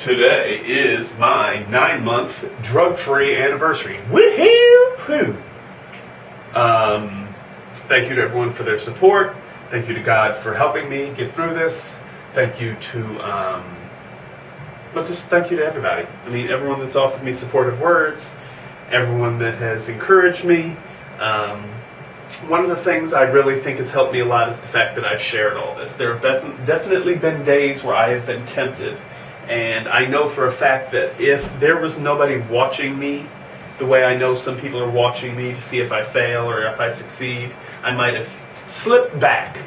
Today is my 9-month drug-free anniversary. Woohoo! Thank you to everyone for their support. Thank you to God for helping me get through this. Thank you to, just thank you to everybody. I mean, everyone that's offered me supportive words, everyone that has encouraged me. One of the things I really think has helped me a lot is the fact that I've shared all this. There have definitely been days where I have been tempted, and I know for a fact that if there was nobody watching me the way I know some people are watching me to see if I fail or if I succeed, I might have slipped back.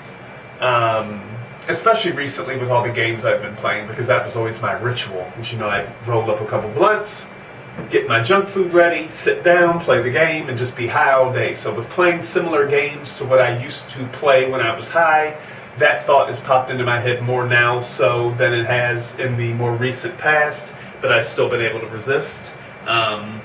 Especially recently with all the games I've been playing, because that was always my ritual. As you know, I'd roll up a couple blunts, get my junk food ready, sit down, play the game, and just be high all day. So with playing similar games to what I used to play when I was high, that thought has popped into my head more now so than it has in the more recent past, but I've still been able to resist. I'm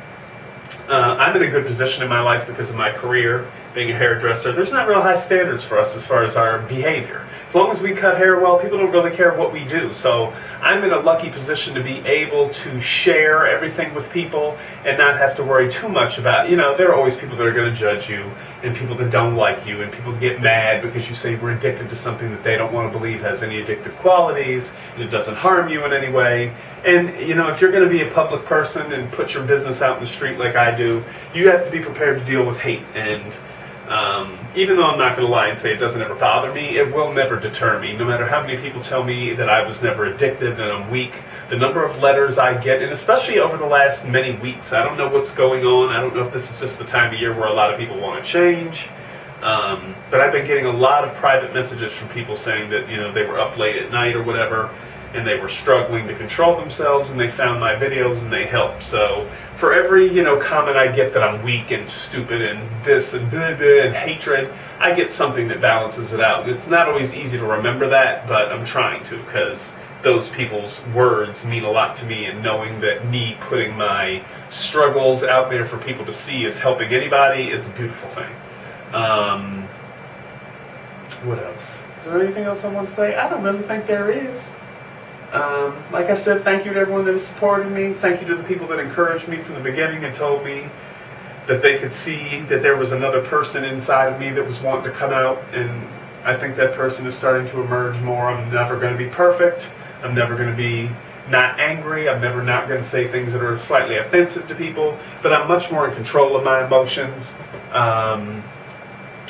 in a good position in my life because of my career, being a hairdresser. There's not real high standards for us as far as our behavior. As long as we cut hair well, people don't really care what we do. So I'm in a lucky position to be able to share everything with people and not have to worry too much about, there are always people that are going to judge you, and people that don't like you, and people that get mad because you say we're addicted to something that they don't want to believe has any addictive qualities, and it doesn't harm you in any way. And, if you're going to be a public person and put your business out in the street like I do, you have to be prepared to deal with hate. And even though I'm not going to lie and say it doesn't ever bother me, it will never deter me. No matter how many people tell me that I was never addicted and I'm weak, the number of letters I get, and especially over the last many weeks, I don't know what's going on. I don't know if this is just the time of year where a lot of people want to change. But I've been getting a lot of private messages from people saying that, they were up late at night or whatever, and they were struggling to control themselves, and they found my videos and they helped. So for every comment I get that I'm weak and stupid and this and blah, blah, and hatred, I get something that balances it out. It's not always easy to remember that, but I'm trying to, because those people's words mean a lot to me, and knowing that me putting my struggles out there for people to see is helping anybody is a beautiful thing. What else? Is there anything else I want to say? I don't really think there is. Like I said, thank you to everyone that has supported me. Thank you to the people that encouraged me from the beginning and told me that they could see that there was another person inside of me that was wanting to come out, and I think that person is starting to emerge more. I'm never going to be perfect. I'm never going to be not angry. I'm never not going to say things that are slightly offensive to people, but I'm much more in control of my emotions.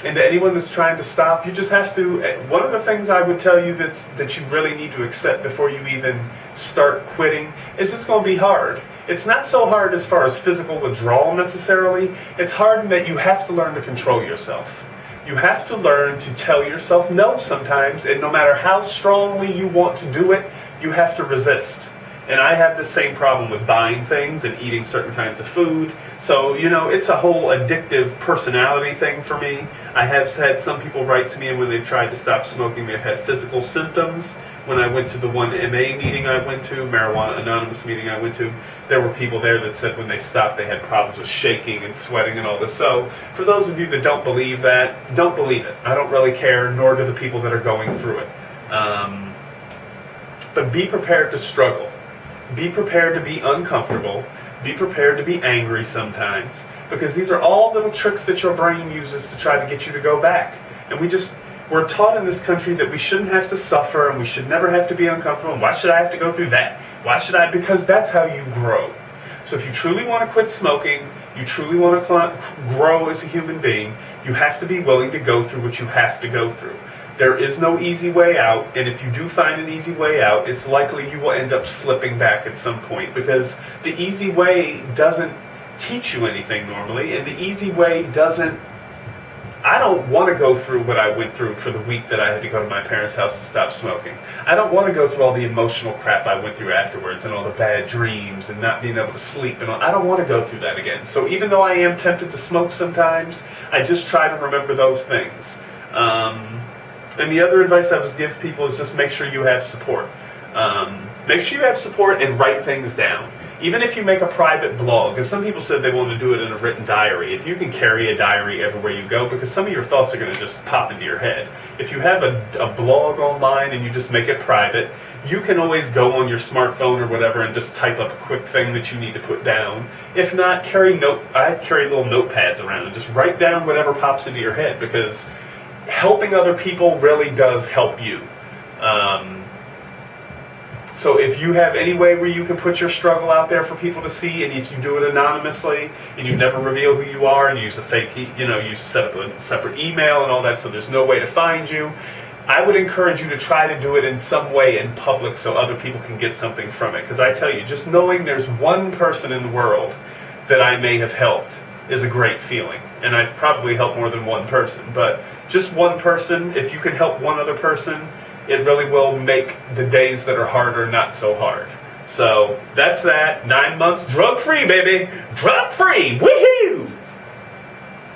And to anyone that's trying to stop, you just have to, one of the things I would tell you that you really need to accept before you even start quitting is it's going to be hard. It's not so hard as far as physical withdrawal necessarily. It's hard in that you have to learn to control yourself. You have to learn to tell yourself no sometimes, and no matter how strongly you want to do it, you have to resist. And I have the same problem with buying things and eating certain kinds of food. So, it's a whole addictive personality thing for me. I have had some people write to me, and when they've tried to stop smoking, they've had physical symptoms. When I went to the one MA meeting I went to, Marijuana Anonymous meeting I went to, there were people there that said when they stopped they had problems with shaking and sweating and all this. So, for those of you that don't believe that, don't believe it. I don't really care, nor do the people that are going through it. But be prepared to struggle. Be prepared to be uncomfortable. Be prepared to be angry sometimes, because these are all little tricks that your brain uses to try to get you to go back. And we're taught in this country that we shouldn't have to suffer, and we should never have to be uncomfortable. And why should I have to go through that? Why should I? Because that's how you grow. So if you truly want to quit smoking, you truly want to grow as a human being, you have to be willing to go through what you have to go through. There is no easy way out, and if you do find an easy way out, it's likely you will end up slipping back at some point, because the easy way doesn't teach you anything normally, and the easy way doesn't... I don't want to go through what I went through for the week that I had to go to my parents' house to stop smoking. I don't want to go through all the emotional crap I went through afterwards, and all the bad dreams, and not being able to sleep, and all. I don't want to go through that again. So even though I am tempted to smoke sometimes, I just try to remember those things. And the other advice I would give people is just make sure you have support. Make sure you have support and write things down. Even if you make a private blog, because some people said they want to do it in a written diary. If you can carry a diary everywhere you go, because some of your thoughts are going to just pop into your head. If you have a blog online and you just make it private, you can always go on your smartphone or whatever and just type up a quick thing that you need to put down. If not, I carry little notepads around and just write down whatever pops into your head, because helping other people really does help you. So if you have any way where you can put your struggle out there for people to see, and if you do it anonymously and you never reveal who you are and you use a fake, you set up a separate email and all that, so there's no way to find you, I would encourage you to try to do it in some way in public so other people can get something from it. Because I tell you, just knowing there's one person in the world that I may have helped is a great feeling. And I've probably helped more than one person, but just one person, if you can help one other person, it really will make the days that are harder not so hard. So that's that. 9 months drug-free, baby. Drug-free. Woohoo!